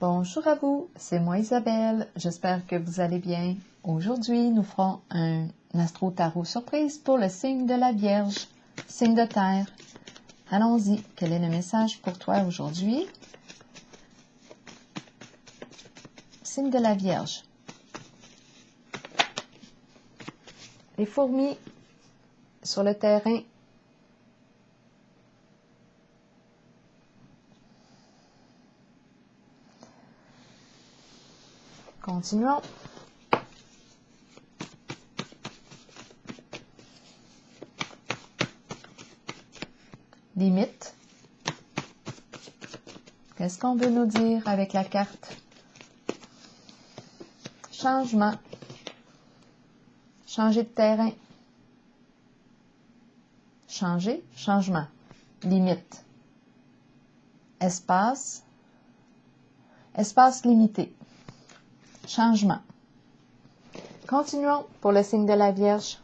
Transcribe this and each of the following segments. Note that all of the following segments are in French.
Bonjour à vous, c'est moi Isabelle, j'espère que vous allez bien. Aujourd'hui, nous ferons un astro-tarot surprise pour le signe de la Vierge, signe de terre. Allons-y, quel est le message pour toi aujourd'hui? Signe de la Vierge. Les fourmis sur le terrain. Continuons. Limite. Qu'est-ce qu'on veut nous dire avec la carte? Changement. Changer de terrain. Changer, changement. Limite. Espace. Espace limité. Changement. Continuons pour le signe de la Vierge.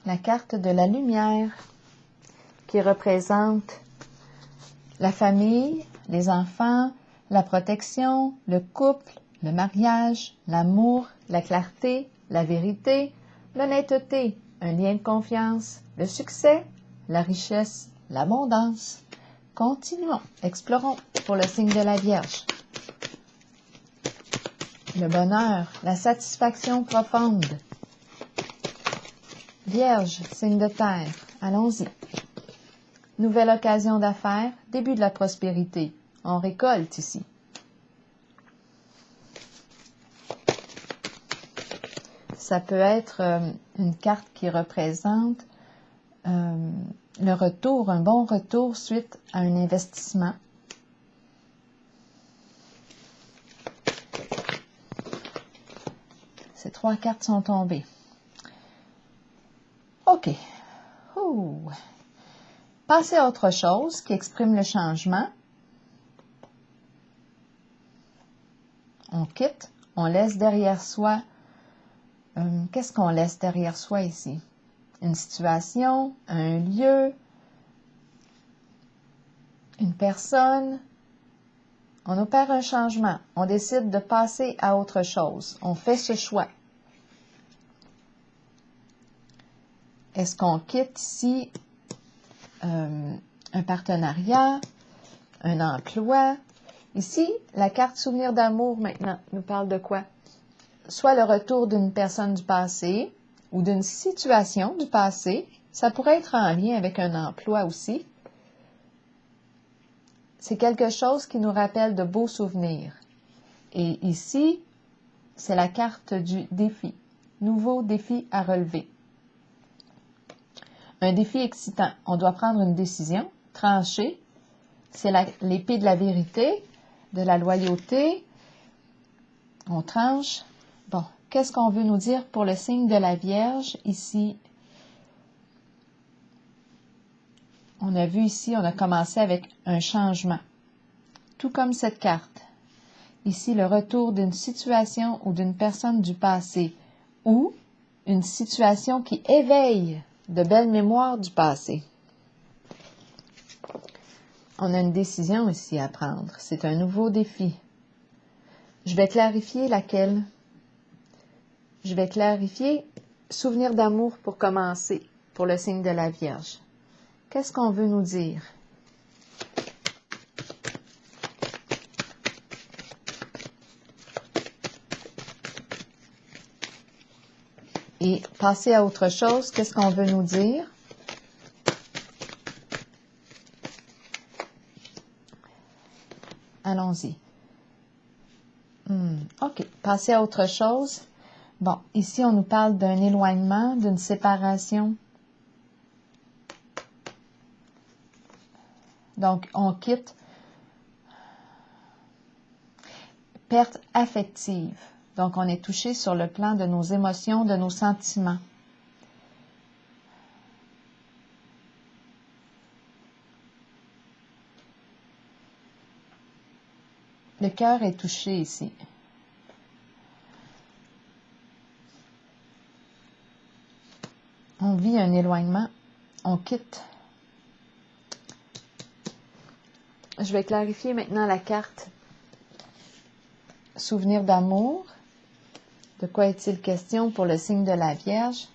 La carte de la lumière qui représente la famille, les enfants, la protection, le couple, le mariage, l'amour, la clarté, la vérité, l'honnêteté, un lien de confiance, le succès, la richesse, l'abondance. Continuons, explorons pour le signe de la Vierge. Le bonheur, la satisfaction profonde. Vierge, signe de terre, allons-y. Nouvelle occasion d'affaires, début de la prospérité. On récolte ici. Ça peut être une carte qui représente le retour, un bon retour suite à un investissement. Ces trois cartes sont tombées. OK. Ouh. Passez à autre chose qui exprime le changement. On quitte, on laisse derrière soi. Qu'est-ce qu'on laisse derrière soi ici? Une situation, un lieu, une personne. On opère un changement. On décide de passer à autre chose. On fait ce choix. Est-ce qu'on quitte ici un partenariat, un emploi? Ici, la carte souvenir d'amour maintenant nous parle de quoi? Soit le retour d'une personne du passé ou d'une situation du passé. Ça pourrait être en lien avec un emploi aussi. C'est quelque chose qui nous rappelle de beaux souvenirs. Et ici, c'est la carte du défi. Nouveau défi à relever. Un défi excitant. On doit prendre une décision, trancher. C'est l'épée de la vérité, de la loyauté. On tranche. Bon, qu'est-ce qu'on veut nous dire pour le signe de la Vierge ici? On a vu ici, on a commencé avec un changement. Tout comme cette carte. Ici, le retour d'une situation ou d'une personne du passé ou une situation qui éveille de belles mémoires du passé. On a une décision ici à prendre. C'est un nouveau défi. Je vais clarifier laquelle. Je vais clarifier souvenir d'amour pour commencer, pour le signe de la Vierge. Qu'est-ce qu'on veut nous dire? Et passer à autre chose, qu'est-ce qu'on veut nous dire? Allons-y. OK. Passer à autre chose. Bon, ici, on nous parle d'un éloignement, d'une séparation. Donc, on quitte. Perte affective. Donc, on est touché sur le plan de nos émotions, de nos sentiments. Le cœur est touché ici. On vit un éloignement, on quitte. Je vais clarifier maintenant la carte souvenir d'amour. De quoi est-il question pour le signe de la Vierge?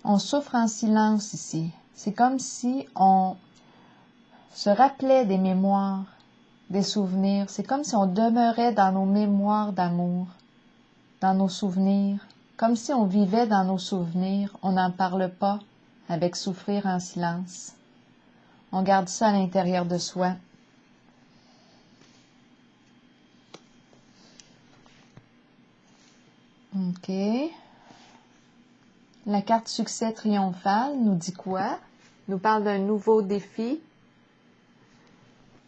On souffre en silence ici. C'est comme si on se rappelait des mémoires, des souvenirs. C'est comme si on demeurait dans nos mémoires d'amour, dans nos souvenirs. Comme si on vivait dans nos souvenirs. On n'en parle pas avec souffrir en silence. On garde ça à l'intérieur de soi. OK. La carte succès triomphal nous dit quoi? Nous parle d'un nouveau défi.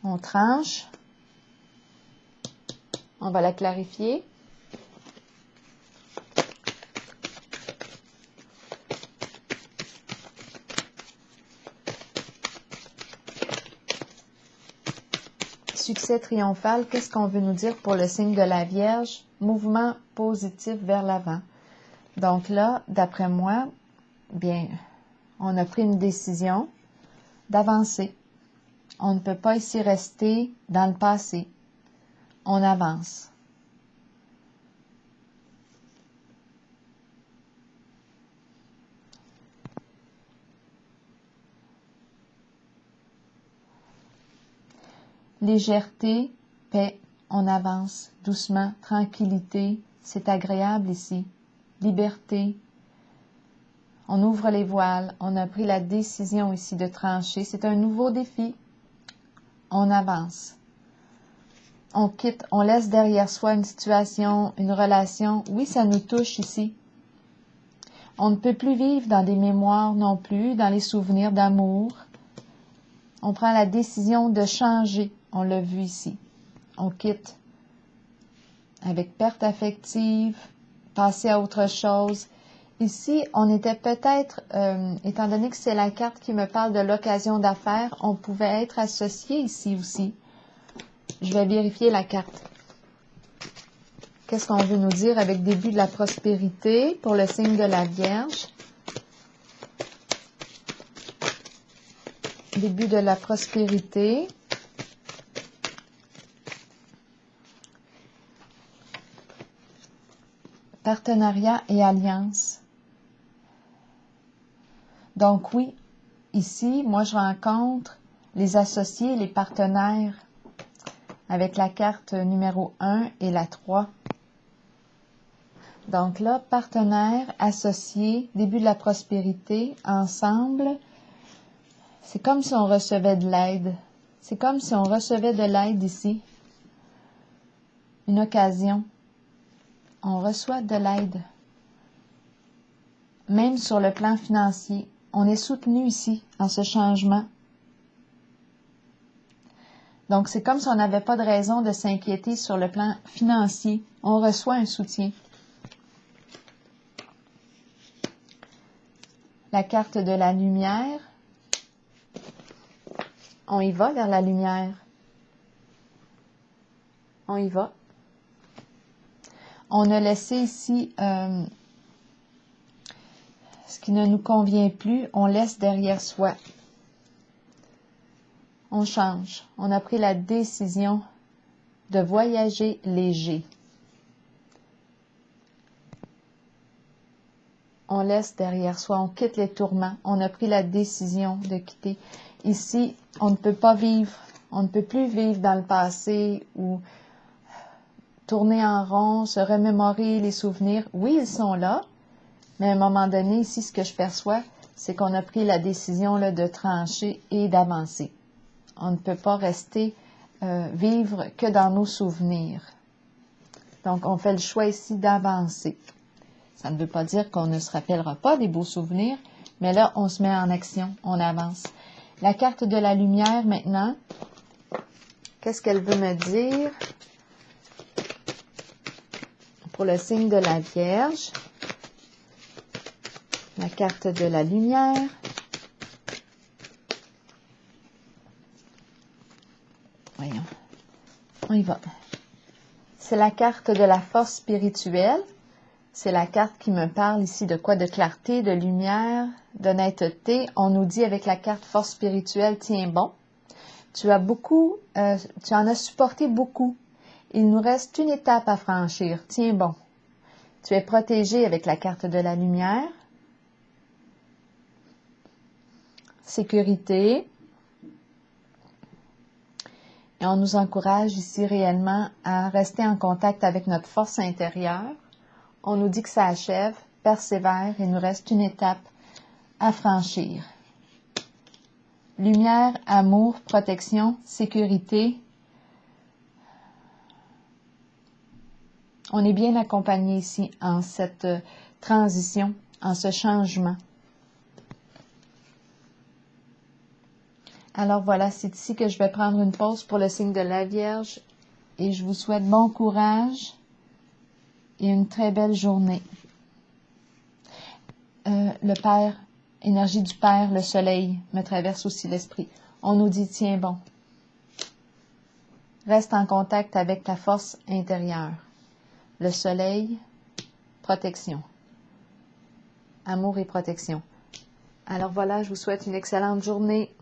On tranche. On va la clarifier. Succès triomphal, qu'est-ce qu'on veut nous dire pour le signe de la Vierge? Mouvement positif vers l'avant. Donc là, d'après moi, bien, on a pris une décision d'avancer. On ne peut pas ici rester dans le passé. On avance. Légèreté, paix, on avance, doucement, tranquillité, c'est agréable ici. Liberté, on ouvre les voiles, on a pris la décision ici de trancher, c'est un nouveau défi. On avance. On quitte, on laisse derrière soi une situation, une relation. Oui, ça nous touche ici. On ne peut plus vivre dans des mémoires non plus, dans les souvenirs d'amour. On prend la décision de changer. On l'a vu ici. On quitte avec perte affective, passer à autre chose. Ici, on était peut-être, étant donné que c'est la carte qui me parle de l'occasion d'affaires, on pouvait être associé ici aussi. Je vais vérifier la carte. Qu'est-ce qu'on veut nous dire avec début de la prospérité pour le signe de la Vierge? Début de la prospérité. Partenariat et alliance. Donc oui, ici, moi je rencontre les associés, les partenaires avec la carte numéro 1 et la 3. Donc là, partenaires, associés, début de la prospérité, ensemble, c'est comme si on recevait de l'aide. C'est comme si on recevait de l'aide ici. Une occasion. On reçoit de l'aide. Même sur le plan financier, on est soutenu ici en ce changement. Donc, c'est comme si on n'avait pas de raison de s'inquiéter sur le plan financier. On reçoit un soutien. La carte de la lumière. On y va vers la lumière. On y va. On a laissé ici ce qui ne nous convient plus. On laisse derrière soi. On change. On a pris la décision de voyager léger. On laisse derrière soi, on quitte les tourments. On a pris la décision de quitter. Ici, on ne peut pas vivre, on ne peut plus vivre dans le passé ou tourner en rond, se remémorer les souvenirs. Oui, ils sont là, mais à un moment donné, ici, ce que je perçois, c'est qu'on a pris la décision là, de trancher et d'avancer. On ne peut pas rester vivre que dans nos souvenirs. Donc, on fait le choix ici d'avancer. Ça ne veut pas dire qu'on ne se rappellera pas des beaux souvenirs, mais là, on se met en action, on avance. La carte de la lumière, maintenant, qu'est-ce qu'elle veut me dire pour le signe de la Vierge? La carte de la lumière. Voyons. On y va. C'est la carte de la force spirituelle. C'est la carte qui me parle ici de quoi? De clarté, de lumière, d'honnêteté. On nous dit avec la carte force spirituelle, tiens bon. Tu en as supporté beaucoup. Il nous reste une étape à franchir. Tiens bon. Tu es protégé avec la carte de la lumière. Sécurité. Et on nous encourage ici réellement à rester en contact avec notre force intérieure. On nous dit que ça achève, persévère, il nous reste une étape à franchir. Lumière, amour, protection, sécurité. On est bien accompagné ici en cette transition, en ce changement. Alors voilà, c'est ici que je vais prendre une pause pour le signe de la Vierge et je vous souhaite bon courage et une très belle journée. Le Père, énergie du Père, le Soleil, me traverse aussi l'esprit. On nous dit, tiens bon, reste en contact avec ta force intérieure. Le Soleil, protection. Amour et protection. Alors voilà, je vous souhaite une excellente journée.